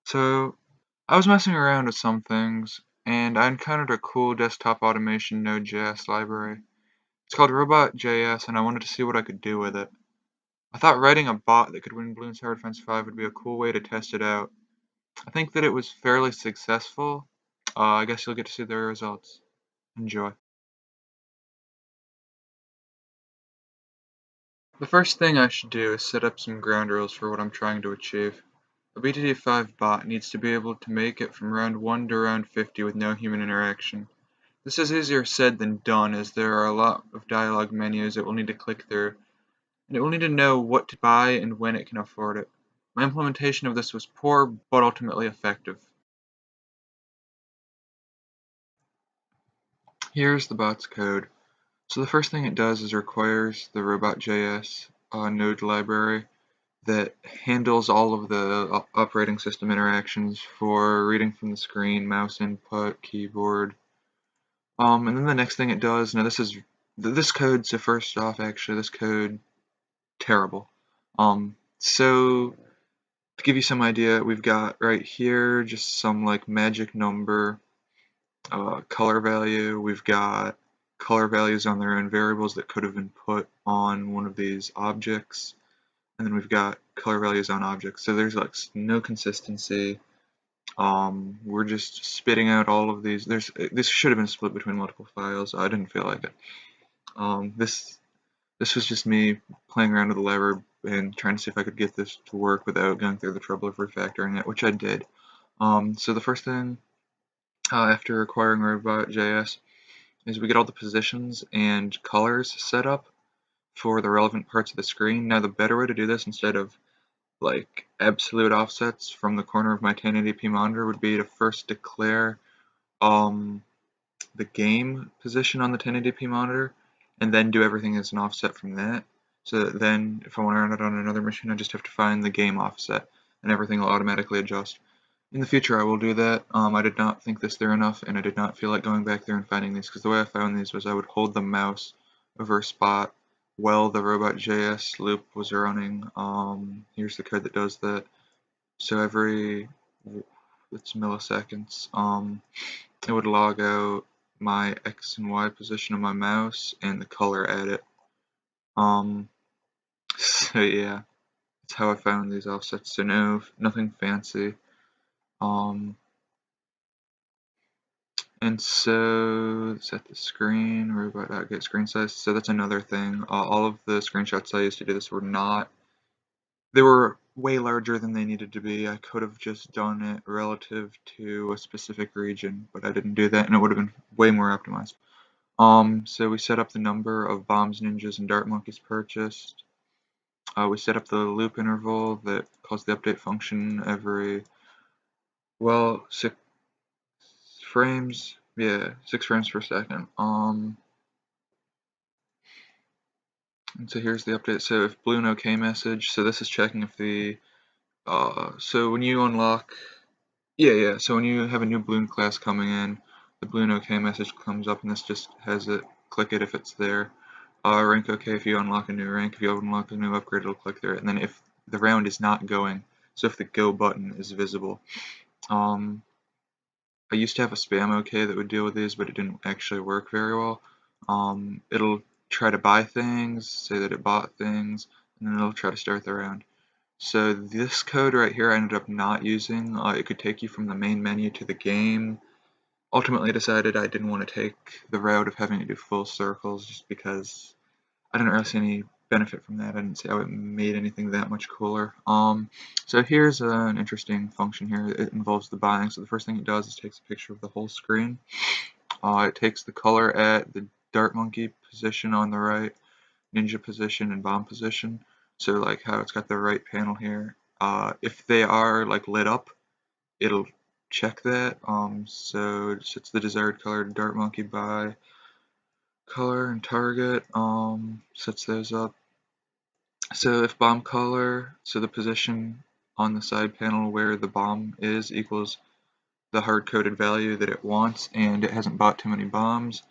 So, I was messing around with some things, and I encountered a cool desktop automation Node.js library. It's called Robot.js, and I wanted to see what I could do with it. I thought writing a bot that could win Bloons Tower Defense 5 would be a cool way to test it out. I think that it was fairly successful. I guess you'll get to see the results. Enjoy. The first thing I should do is set up some ground rules for what I'm trying to achieve. A BTD5 bot needs to be able to make it from round 1 to round 50 with no human interaction. This is easier said than done, as there are a lot of dialog menus it will need to click through, and it will need to know what to buy and when it can afford it. My implementation of this was poor, but ultimately effective. Here's the bot's code. So the first thing it does is requires the robot.js node library that handles all of the operating system interactions for reading from the screen, mouse input, keyboard. And then the next thing it does, now this code, so first off, actually, this code terrible. So to give you some idea, we've got right here just some like magic number, color value. We've got color values on their own variables that could have been put on one of these objects, and then we've got color values on objects. So there's like no consistency. We're just spitting out all of these. This should have been split between multiple files. I didn't feel like it. This was just me playing around with the lever and trying to see if I could get this to work without going through the trouble of refactoring it, which I did. So the first thing after acquiring Robot.js is we get all the positions and colors set up for the relevant parts of the screen. Now the better way to do this, instead of like absolute offsets from the corner of my 1080p monitor, would be to first declare um, the game position on the 1080p monitor, and then do everything as an offset from that. So that then, if I want to run it on another machine, I just have to find the game offset, and everything will automatically adjust. In the future, I will do that. I did not think this through enough, and I did not feel like going back there and finding these, because the way I found these was I would hold the mouse over a spot while the robot.js loop was running. Here's the code that does that. So every, it's milliseconds, it would log out my X and Y position of my mouse and the color edit. So yeah, that's how I found these offsets. So nothing fancy. Um, and so set the screen, robot.get screen size. So that's another thing. All of the screenshots I used to do this were not, they were way larger than they needed to be. I could have just done it relative to a specific region, but I didn't do that, and it would have been way more optimized. So we set up the number of bombs, ninjas, and dart monkeys purchased. We set up the loop interval that calls the update function every, well, 6 frames. Yeah, 6 frames per second. And so here's the update. So if Bloon OK message, so this is checking if the, so when you unlock, yeah, so when you have a new Bloon class coming in, the Bloon OK message comes up, and this just has it, click it if it's there. Rank OK if you unlock a new rank. If you unlock a new upgrade, it'll click there. And then if the round is not going, so if the go button is visible. I used to have a spam OK that would deal with these, but it didn't actually work very well. It'll try to buy things, say that it bought things, and then it'll try to start the round. So this code right here I ended up not using. It could take you from the main menu to the game. Ultimately, I decided I didn't want to take the route of having to do full circles, just because I didn't really see any benefit from that. I didn't see how it made anything that much cooler. So here's an interesting function here. It involves the buying. So the first thing it does is takes a picture of the whole screen. It takes the color at the dart monkey position on the right, ninja position, and bomb position. So like how it's got the right panel here. If they are like lit up, it'll check that. So it sets the desired color to dart monkey by color and target. Sets those up. So if bomb color, so the position on the side panel where the bomb is equals the hard-coded value that it wants, and it hasn't bought too many bombs,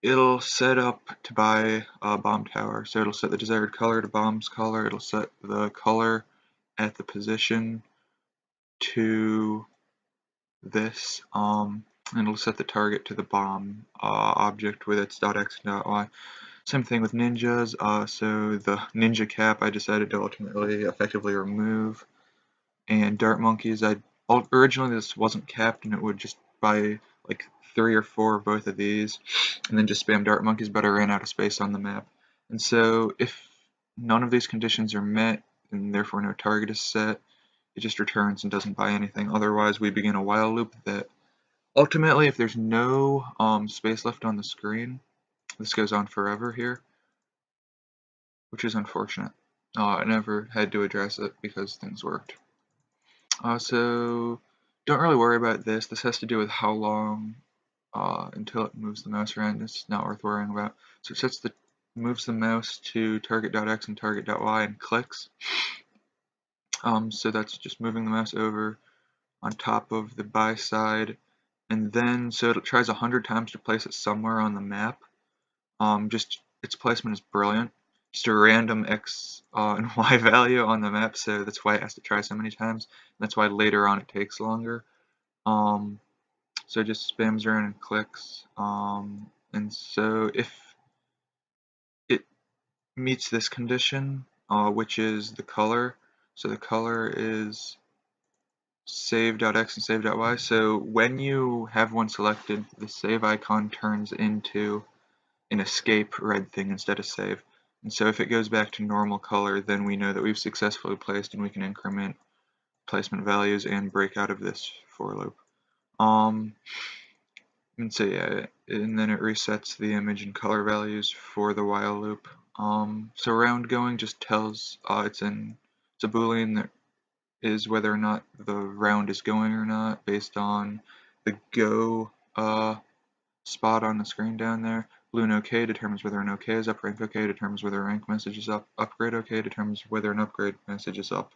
it'll set up to buy a bomb tower. So it'll set the desired color to bomb's color, it'll set the color at the position to this, and it'll set the target to the bottom object with its .x and .y. Same thing with ninjas, so the ninja cap I decided to ultimately effectively remove, and dart monkeys, originally this wasn't capped and it would just buy like 3 or 4 of both of these and then just spam dart monkeys, but I ran out of space on the map. And so if none of these conditions are met and therefore no target is set, it just returns and doesn't buy anything. Otherwise we begin a while loop that ultimately, if there's no space left on the screen, this goes on forever here, which is unfortunate. I never had to address it because things worked. So don't really worry about this. This has to do with how long until it moves the mouse around. It's not worth worrying about. So it moves the mouse to target.x and target.y and clicks. So that's just moving the mouse over on top of the buy side, and then so it tries 100 times to place it somewhere on the map. Just its placement is brilliant. Just a random x and y value on the map, so that's why it has to try so many times. That's why later on it takes longer. So it just spams around and clicks. And so if it meets this condition, which is the color, so the color is save.x and save.y. So when you have one selected, the save icon turns into an escape red thing instead of save. And so if it goes back to normal color, then we know that we've successfully placed and we can increment placement values and break out of this for loop. And so yeah, and then it resets the image and color values for the while loop. So round going just tells it's a boolean that is whether or not the round is going or not based on the go spot on the screen down there. Bloon OK determines whether an OK is up. Rank OK determines whether a rank message is up. Upgrade OK determines whether an upgrade message is up.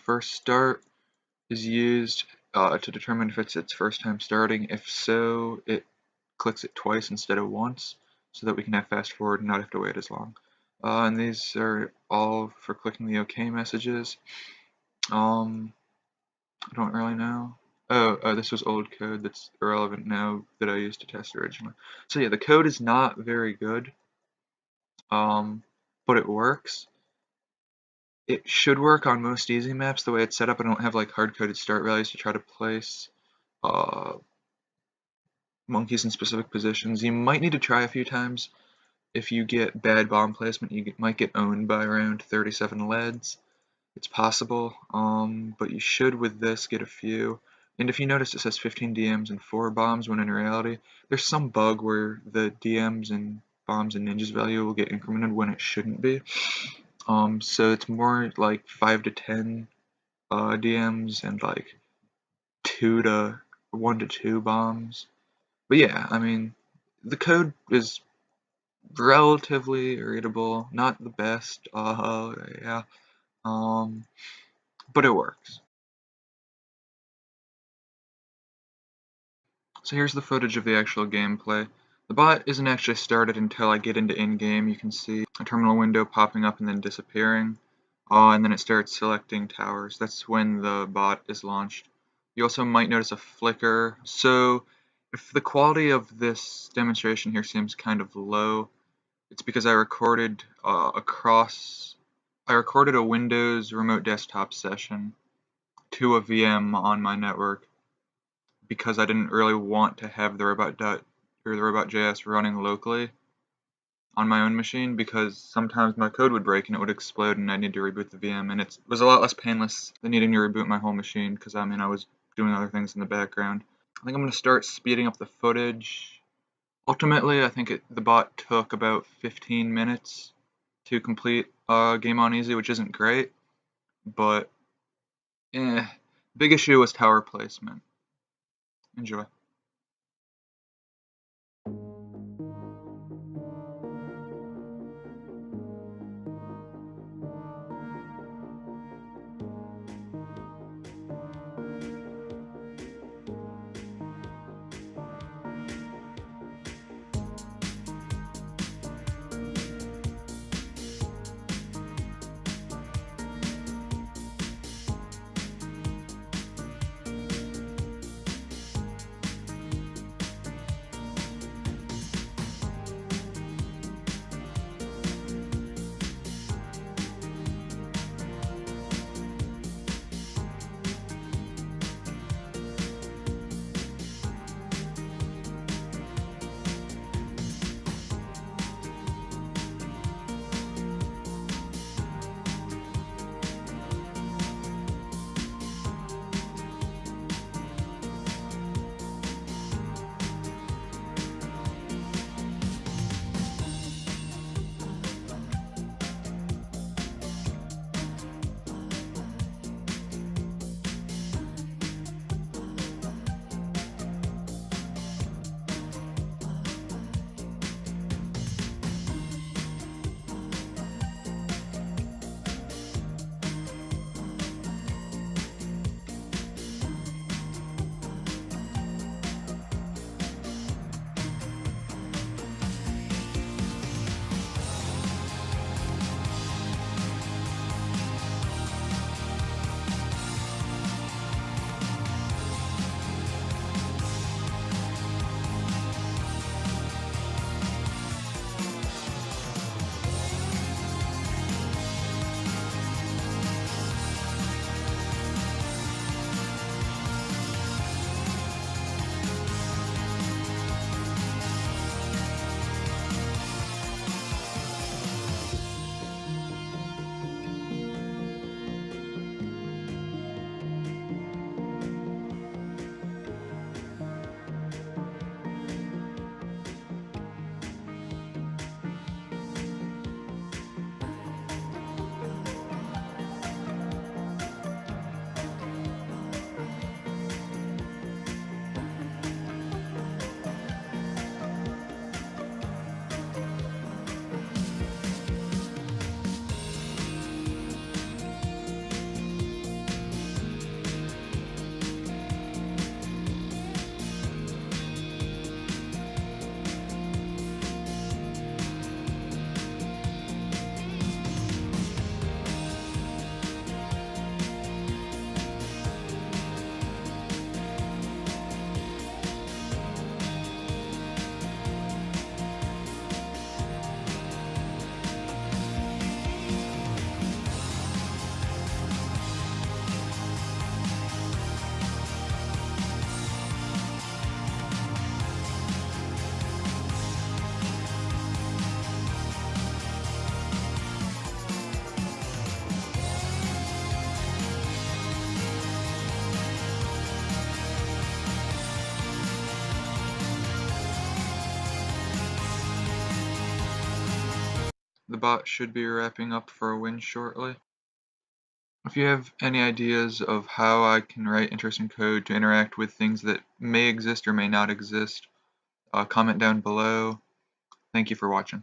First start is used to determine if it's its first time starting. If so, it clicks it twice instead of once, so that we can have fast forward and not have to wait as long. And these are all for clicking the OK messages. I don't really know. Oh, this was old code that's irrelevant now that I used to test originally. So yeah, the code is not very good, but it works. It should work on most easy maps the way it's set up. I don't have like hard-coded start values to try to place monkeys in specific positions. You might need to try a few times. If you get bad bomb placement, you might get owned by around 37 leads. It's possible, but you should with this get a few. And if you notice, it says 15 DMs and 4 bombs, when in reality, there's some bug where the DMs and bombs and ninjas value will get incremented when it shouldn't be. So it's more like 5 to 10 DMs and like 1 to 2 bombs. But yeah, I mean, the code is relatively readable, not the best, yeah, but it works. So here's the footage of the actual gameplay. The bot isn't actually started until I get into in-game. You can see a terminal window popping up and then disappearing, and then it starts selecting towers. That's when the bot is launched. You also might notice a flicker. So if the quality of this demonstration here seems kind of low, it's because I recorded a Windows remote desktop session to a VM on my network, because I didn't really want to have the robot.js running locally on my own machine, because sometimes my code would break and it would explode and I need to reboot the VM, and it was a lot less painless than needing to reboot my whole machine, because I mean I was doing other things in the background. I think I'm going to start speeding up the footage. Ultimately, I think the bot took about 15 minutes to complete Game On Easy, which isn't great, but big issue was tower placement. Enjoy. The bot should be wrapping up for a win shortly. If you have any ideas of how I can write interesting code to interact with things that may exist or may not exist, comment down below. Thank you for watching.